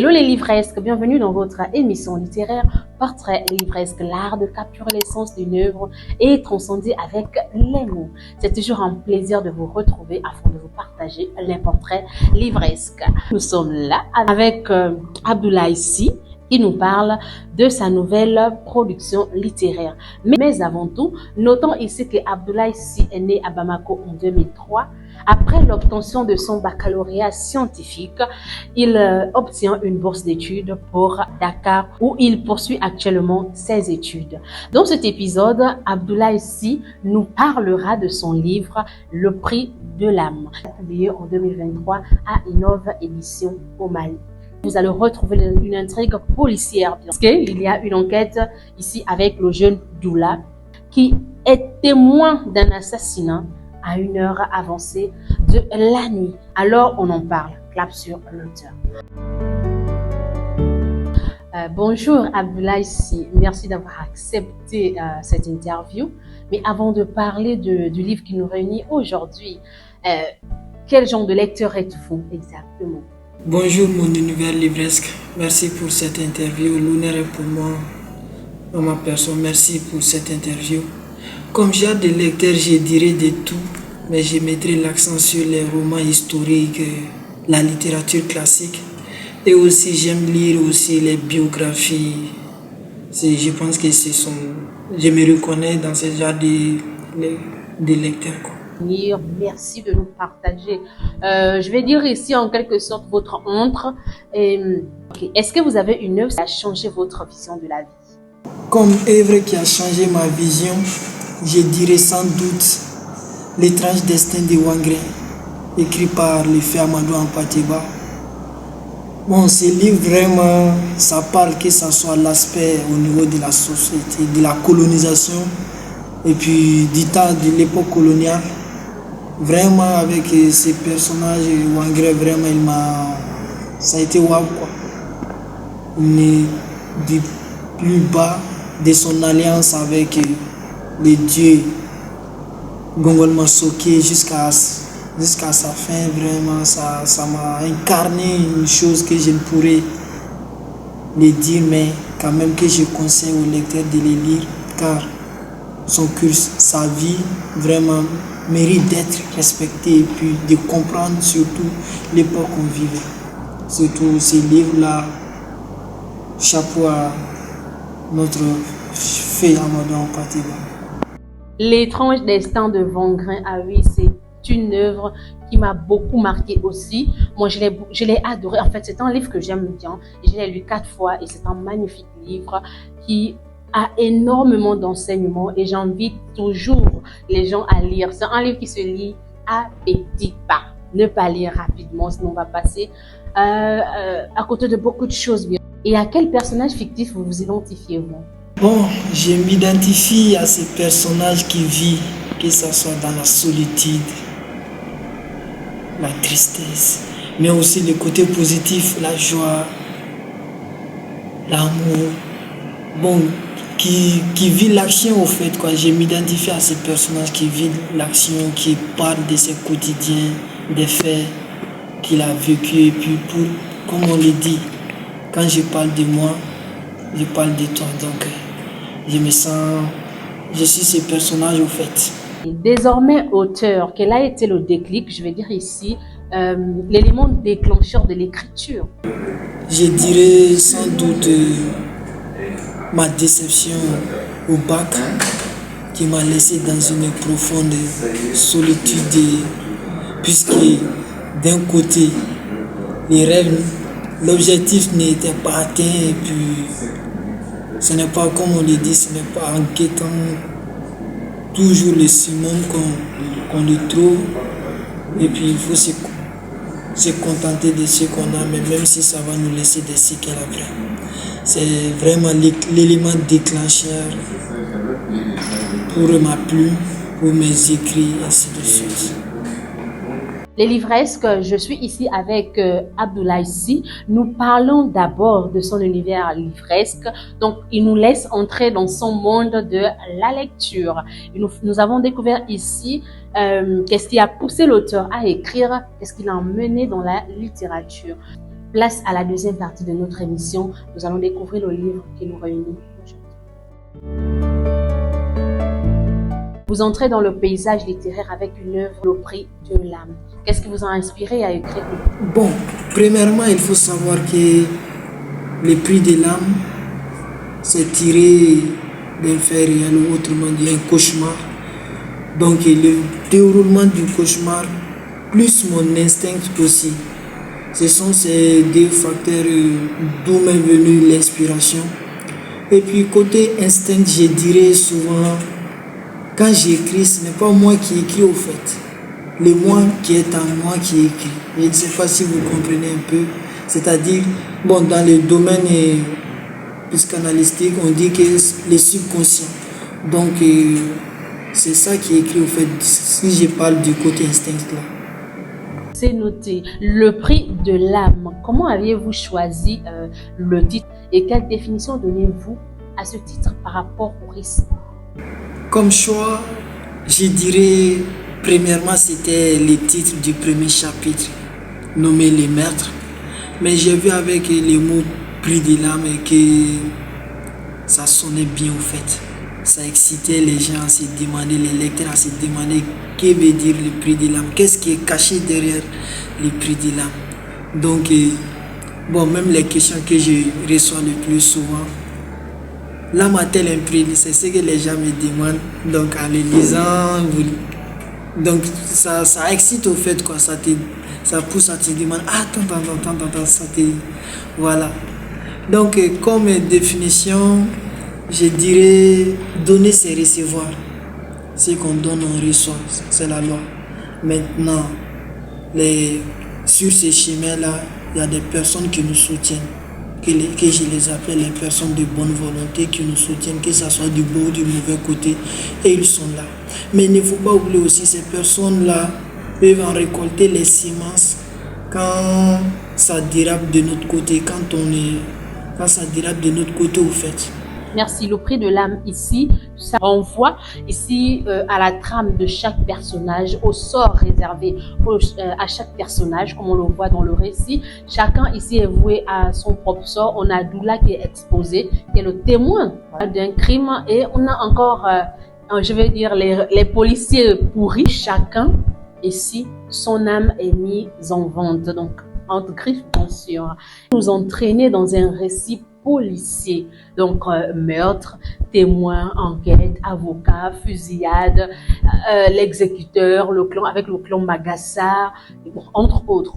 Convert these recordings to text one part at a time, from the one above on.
Hello les livresques, bienvenue dans votre émission littéraire Portrait livresque, l'art de capturer l'essence d'une œuvre et transcender avec les mots. C'est toujours un plaisir de vous retrouver afin de vous partager les portraits livresques. Nous sommes là avec Abdoulaye Sy qui nous parle de sa nouvelle production littéraire. Mais avant tout, notons ici que Abdoulaye Sy est né à Bamako en 2003. Après l'obtention de son baccalauréat scientifique, il obtient une bourse d'études pour Dakar où il poursuit actuellement ses études. Dans cet épisode, Abdoulaye Sy nous parlera de son livre Le prix de l'âme, publié en 2023 à Innov Édition au Mali. Vous allez retrouver une intrigue policière parce qu'il y a une enquête ici avec le jeune Doula qui est témoin d'un assassinat à une heure avancée de la nuit. Alors on en parle. Clap sur l'auteur. Bonjour Abdoulaye Sy, merci d'avoir accepté cette interview. Mais avant de parler du livre qui nous réunit aujourd'hui, quel genre de lecteur êtes-vous exactement? Bonjour mon univers livresque, merci pour cette interview. L'honneur est pour moi, en ma personne. Merci pour cette interview. Comme genre de lecteur, je dirais de tout, mais je mettrai l'accent sur les romans historiques, la littérature classique. Et aussi, j'aime lire aussi les biographies. Je pense que je me reconnais dans ce genre de lecteurs, quoi. Merci de nous partager. Je vais dire ici en quelque sorte votre entre. Est-ce que vous avez une œuvre qui a changé votre vision de la vie? Comme œuvre qui a changé ma vision, je dirais sans doute L'étrange destin de Wangré, écrit par le feu Amadou Ampateba. Bon, ce livre vraiment, ça parle que ce soit l'aspect au niveau de la société, de la colonisation, et puis du temps de l'époque coloniale. Vraiment, avec ces personnages, Wangré, vraiment, ça a été waouh, quoi. Il est du plus bas de son alliance avec les dieux Gongol Masoké jusqu'à sa fin. Vraiment, ça m'a incarné une chose que je ne pourrais le dire, mais quand même que je conseille aux lecteurs de les lire, car son cursus, sa vie, vraiment mérite d'être respecté et puis de comprendre surtout l'époque qu'on vivait. Surtout ces livres-là, chapeau à notre feu Amadou Ampateba. L'étrange destin de Wangré, ah oui, c'est une œuvre qui m'a beaucoup marqué aussi. Moi, je l'ai adoré. En fait, c'est un livre que j'aime bien. Je l'ai lu 4 fois et c'est un magnifique livre qui a énormément d'enseignements et j'invite toujours les gens à lire. C'est un livre qui se lit à petits pas. Ne pas lire rapidement, sinon on va passer à côté de beaucoup de choses. Et à quel personnage fictif vous identifiez-vous? Bon, je m'identifie à ces personnages qui vivent, que ce soit dans la solitude, la tristesse, mais aussi le côté positif, la joie, l'amour. Bon, qui vit l'action au fait, quoi. Je m'identifie à ces personnages qui vivent l'action, qui parlent de ses quotidiens, des faits qu'il a vécu. Et puis, comme on le dit, quand je parle de moi, je parle de toi. Donc, je suis ce personnage au fait. Désormais auteur, quel a été le déclic, je vais dire ici, l'élément déclencheur de l'écriture? Je dirais sans doute ma déception au bac qui m'a laissé dans une profonde solitude, puisque d'un côté, les rêves, l'objectif n'était pas atteint et puis ce n'est pas, comme on le dit, ce n'est pas en quêtant toujours le summum qu'on le trouve. Et puis il faut se contenter de ce qu'on a, mais même si ça va nous laisser des séquelles après. C'est vraiment l'élément déclencheur pour ma plume, pour mes écrits, ainsi de suite. Les livresques, je suis ici avec Abdoulaye Sy. Nous parlons d'abord de son univers livresque. Donc, il nous laisse entrer dans son monde de la lecture. Et nous avons découvert ici qu'est-ce qui a poussé l'auteur à écrire, qu'est-ce qui l'a mené dans la littérature. Place à la deuxième partie de notre émission. Nous allons découvrir le livre qui nous réunit aujourd'hui. Vous entrez dans le paysage littéraire avec une œuvre, Le Prix de l'âme. Qu'est-ce qui vous a inspiré à écrire? Bon, premièrement, il faut savoir que le Prix de l'âme, c'est tiré d'un fait réel, ou autrement dit un cauchemar. Donc le déroulement du cauchemar, plus mon instinct aussi. Ce sont ces deux facteurs d'où m'est venue l'inspiration. Et puis côté instinct, je dirais souvent, quand j'écris, ce n'est pas moi qui écris au fait. Le moi qui est en moi qui écrit. Je ne sais pas si vous comprenez un peu. C'est-à-dire, bon, dans le domaine psychanalytique, on dit que le subconscient. Donc, c'est ça qui est écrit au fait, si je parle du côté instinct là. C'est noté. Le Prix de l'âme. Comment aviez-vous choisi le titre et quelle définition donnez-vous à ce titre par rapport au risque? Comme choix, je dirais, premièrement, c'était le titre du premier chapitre, nommé Les Meurtres. Mais j'ai vu avec les mots Prix de l'âme que ça sonnait bien au fait. Ça excitait les gens à se demander, les lecteurs à se demander que veut dire le Prix de l'âme, qu'est-ce qui est caché derrière le Prix de l'âme. Donc, bon, même les questions que je reçois le plus souvent, l'âme a-t-elle un prix? C'est ce que les gens me demandent. Donc, en les lisant, donc ça excite au fait, quoi. Ça pousse à te demander, attends, ça te... Voilà. Donc, comme définition, je dirais, donner c'est recevoir. Ce qu'on donne, on reçoit. C'est la loi. Maintenant, sur ces chemins-là, il y a des personnes qui nous soutiennent. Que je les appelle les personnes de bonne volonté qui nous soutiennent, que ce soit du beau ou du mauvais côté, et ils sont là. Mais il ne faut pas oublier aussi, ces personnes-là peuvent en récolter les semences quand ça dérape de notre côté, quand ça dérape de notre côté au fait. Merci. Le Prix de l'âme ici, ça renvoie ici à la trame de chaque personnage, au sort réservé à chaque personnage, comme on le voit dans le récit. Chacun ici est voué à son propre sort. On a Doula qui est exposé, qui est le témoin d'un crime, et on a encore, je vais dire, les policiers pourris. Chacun ici, son âme est mise en vente. Donc, entre griffes, bien sûr. Nous entraîner dans un récit policier, donc meurtre, témoin, enquête, avocat, fusillade, l'exécuteur, le clan avec le clan Magassar, entre autres.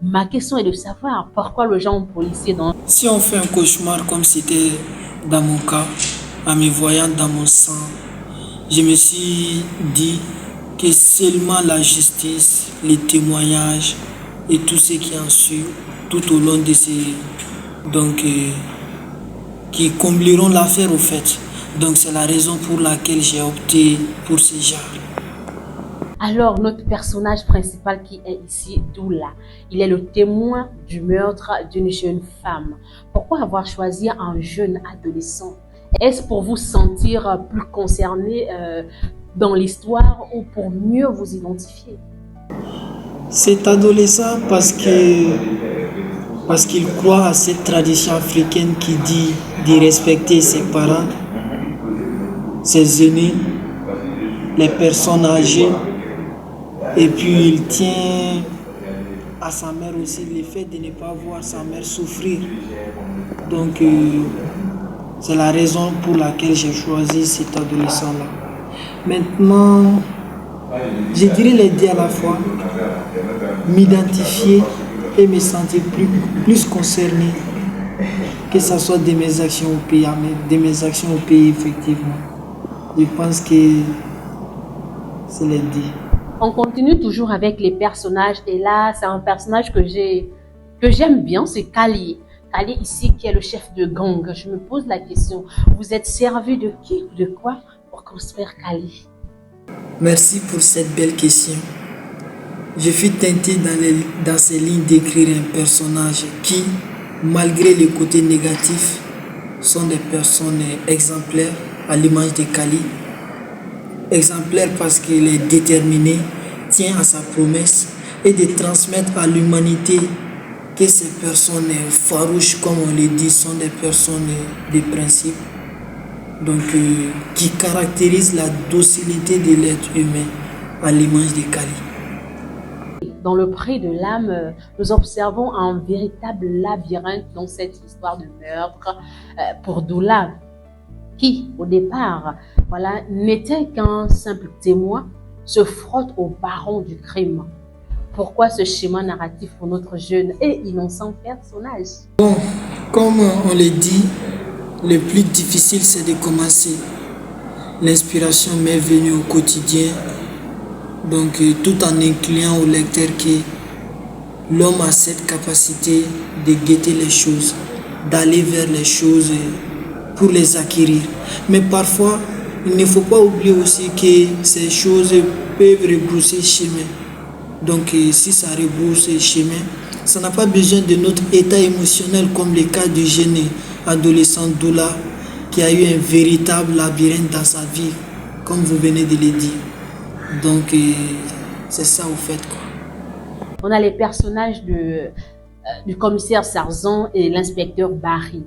Ma question est de savoir pourquoi le genre policier dans... Si on fait un cauchemar comme c'était dans mon cas, en me voyant dans mon sang, je me suis dit que seulement la justice, les témoignages et tout ce qui en suit tout au long de ces... Donc, qui combleront l'affaire au fait. Donc c'est la raison pour laquelle j'ai opté pour ce genre. Alors notre personnage principal qui est ici, Doula, il est le témoin du meurtre d'une jeune femme. Pourquoi avoir choisi un jeune adolescent? Est-ce pour vous sentir plus concerné dans l'histoire ou pour mieux vous identifier? Cet adolescent parce qu'il croit à cette tradition africaine qui dit de respecter ses parents, ses aînés, les personnes âgées, et puis il tient à sa mère aussi, le fait de ne pas voir sa mère souffrir. Donc c'est la raison pour laquelle j'ai choisi cet adolescent-là. Maintenant, je dirais les deux à la fois, m'identifier et me sentir plus concerné, que ce soit de mes actions au pays, de mes actions au pays effectivement. Je pense que c'est les deux. On continue toujours avec les personnages et là c'est un personnage que j'aime bien, c'est Kali. Kali ici qui est le chef de gang. Je me pose la question, vous êtes servi de qui ou de quoi pour construire Kali? Merci pour cette belle question. Je fus tenté dans ces lignes d'écrire un personnage qui, malgré les côtés négatifs, sont des personnes exemplaires à l'image de Kali. Exemplaire parce qu'il est déterminé, tient à sa promesse et de transmettre à l'humanité que ces personnes farouches, comme on le dit, sont des personnes de principe, donc qui caractérisent la docilité de l'être humain à l'image de Kali. Dans le pré de l'âme, nous observons un véritable labyrinthe dans cette histoire de meurtre pour Doula, qui, au départ, voilà, n'était qu'un simple témoin, se frotte au baron du crime. Pourquoi ce schéma narratif pour notre jeune et innocent personnage? Bon, comme on le dit, le plus difficile c'est de commencer. L'inspiration m'est venue au quotidien, donc tout en incluant au lecteur que l'homme a cette capacité de guetter les choses, d'aller vers les choses pour les acquérir. Mais parfois, il ne faut pas oublier aussi que ces choses peuvent rebrousser chemin. Donc si ça rebrousse chemin, ça n'a pas besoin de notre état émotionnel comme le cas du jeune adolescent Doula qui a eu un véritable labyrinthe dans sa vie, comme vous venez de le dire. Donc c'est ça au fait, quoi. On a les personnages du commissaire Sarzan et l'inspecteur Barry.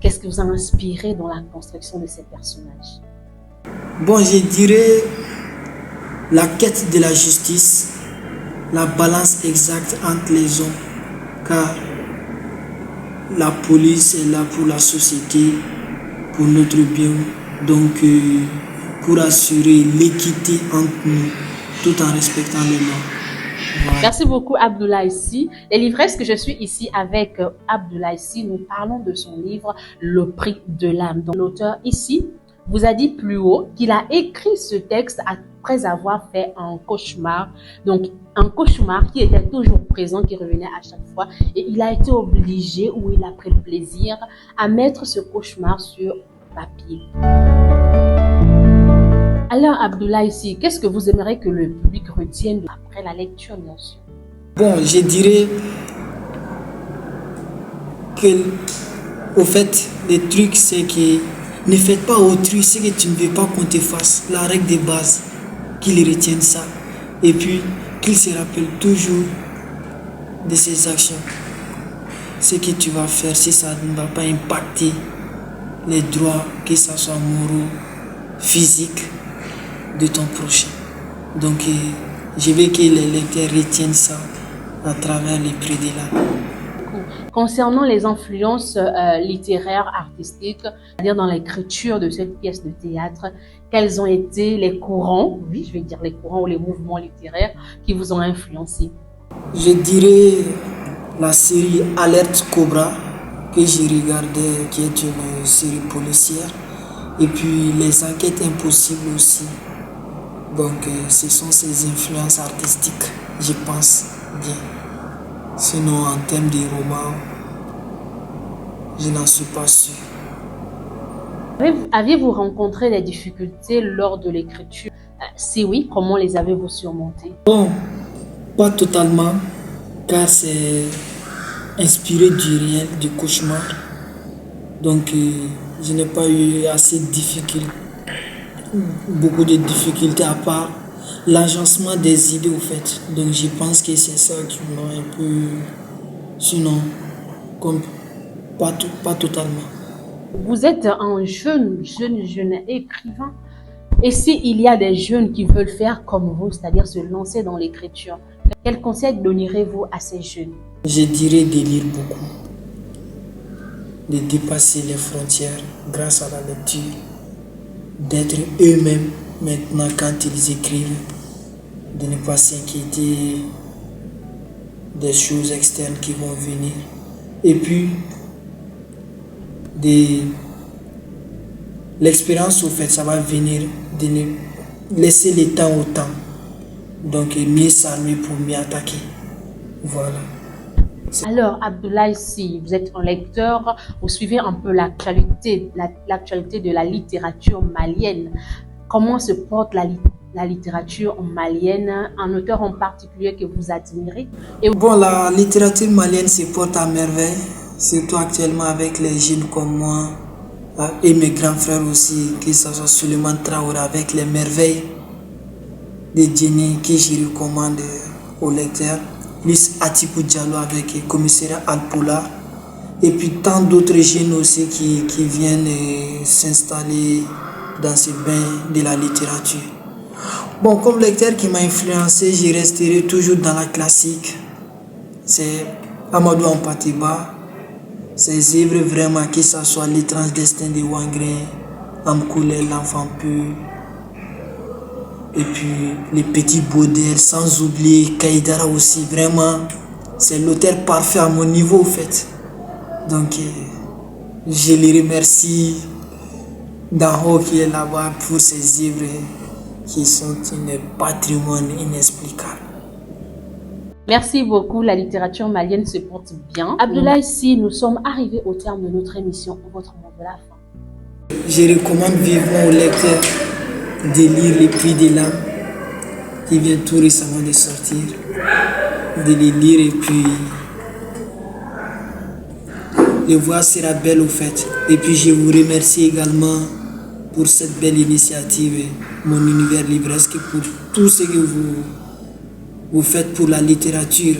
Qu'est-ce qui vous a inspiré dans la construction de ces personnages? Bon, je dirais la quête de la justice, la balance exacte entre les hommes, car la police est là pour la société, pour notre bien, donc pour assurer l'équité entre nous, tout en respectant les lois. Voilà. Merci beaucoup Abdoulaye Sy. Les livresses que je suis ici avec Abdoulaye Sy, nous parlons de son livre Le prix de l'âme. Donc l'auteur ici vous a dit plus haut qu'il a écrit ce texte après avoir fait un cauchemar. Donc un cauchemar qui était toujours présent, qui revenait à chaque fois. Et il a été obligé, ou il a pris le plaisir, à mettre ce cauchemar sur papier. Alors Abdoulaye Sy, qu'est-ce que vous aimeriez que le public retienne après la lecture, bien sûr? Bon, je dirais que, au fait, le truc c'est que ne faites pas autrui ce que tu ne veux pas qu'on te fasse. La règle de base, qu'il retienne ça. Et puis, qu'il se rappelle toujours de ses actions. Ce que tu vas faire, si ça ne va pas impacter les droits, que ce soit moraux, physiques, de ton prochain. Donc, je veux que les lecteurs retiennent ça à travers les prix de l'âme. Concernant les influences littéraires, artistiques, c'est-à-dire dans l'écriture de cette pièce de théâtre, quels ont été les courants, oui, je vais dire les courants ou les mouvements littéraires qui vous ont influencé? Je dirais la série Alerte Cobra que j'ai regardée, qui est une série policière, et puis les Enquêtes Impossibles aussi. Donc, ce sont ces influences artistiques, je pense bien. Sinon, en termes de romans, je n'en suis pas sûr. Aviez-vous rencontré des difficultés lors de l'écriture? Si oui, comment les avez-vous surmontées? Bon, pas totalement, car c'est inspiré du réel, du cauchemar. Donc, je n'ai pas eu assez de difficultés, beaucoup de difficultés à part l'agencement des idées au fait. Donc je pense que c'est ça qui m'a un peu... Sinon, comme pas totalement. Vous êtes un jeune écrivain. Et s'il y a des jeunes qui veulent faire comme vous, c'est-à-dire se lancer dans l'écriture, quel conseil donnerez-vous à ces jeunes? Je dirais de lire beaucoup, de dépasser les frontières grâce à la lecture, d'être eux-mêmes maintenant quand ils écrivent, de ne pas s'inquiéter des choses externes qui vont venir, et puis de l'expérience au fait, ça va venir, de ne laisser le temps au temps, donc mieux s'armer pour mieux attaquer. Voilà. Alors, Abdoulaye Sy, vous êtes un lecteur, vous suivez un peu l'actualité de la littérature malienne. Comment se porte la littérature malienne, un auteur en particulier que vous admirez? Bon, la littérature malienne se porte à merveille, surtout actuellement avec les jeunes comme moi et mes grands frères aussi, que ce soit Suleiman Traoré avec les merveilles de Djeni que je recommande aux lecteurs. Luis Atikou Diallo avec Commissariat Alpola. Et puis tant d'autres jeunes aussi qui viennent s'installer dans ce bain de la littérature. Bon, comme lecteur qui m'a influencé, je resterai toujours dans la classique. C'est Amadou Hampâté-Bâ. Ses œuvres vraiment, que ce soit L'étrange destin de Wangré, Amkoulé, l'enfant peu, et puis Les Petits Baudelaire, sans oublier Kaïdara aussi. Vraiment, c'est l'auteur parfait à mon niveau en fait. Donc, je les remercie d'en haut qui est là-bas pour ces œuvres qui sont un patrimoine inexplicable. Merci beaucoup, la littérature malienne se porte bien. Abdoulaye Sy, nous sommes arrivés au terme de notre émission. Votre mot de la fin. Je recommande vivement aux lecteurs de lire Les Prix des Lames, qui vient tout récemment de sortir, de les lire et puis le voir sera belle au fait. Et puis je vous remercie également pour cette belle initiative, Mon Univers Livresque, pour tout ce que vous faites pour la littérature,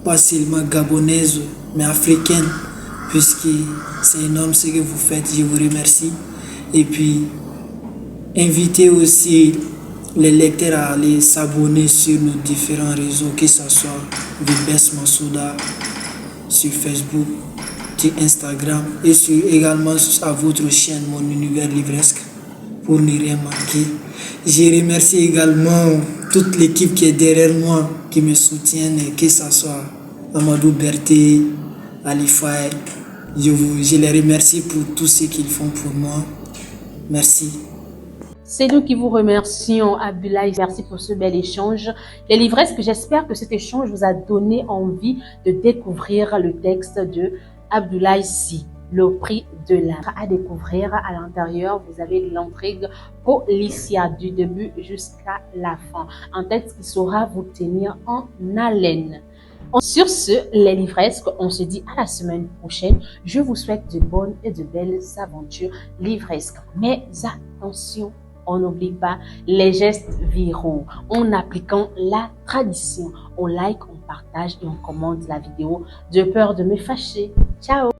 pas seulement gabonaise, mais africaine, puisque c'est énorme ce que vous faites, je vous remercie. Et puis, invitez aussi les lecteurs à aller s'abonner sur nos différents réseaux, que ce soit Vibes Mansouda, sur Facebook, sur Instagram, et également à votre chaîne Mon Univers Livresque, pour ne rien manquer. Je remercie également toute l'équipe qui est derrière moi, qui me soutiennent, que ce soit Amadou Berté, Ali Faye. Je les remercie pour tout ce qu'ils font pour moi. Merci. C'est nous qui vous remercions, Abdoulaye. Merci pour ce bel échange. Les livresques, j'espère que cet échange vous a donné envie de découvrir le texte de Abdoulaye Sy, Le Prix de l'Art. À découvrir à l'intérieur, vous avez l'intrigue policière du début jusqu'à la fin. Un texte qui saura vous tenir en haleine. Sur ce, les livresques, on se dit à la semaine prochaine. Je vous souhaite de bonnes et de belles aventures livresques. Mais attention, on n'oublie pas les gestes viraux. En appliquant la tradition, on like, on partage et on commente la vidéo de peur de me fâcher. Ciao!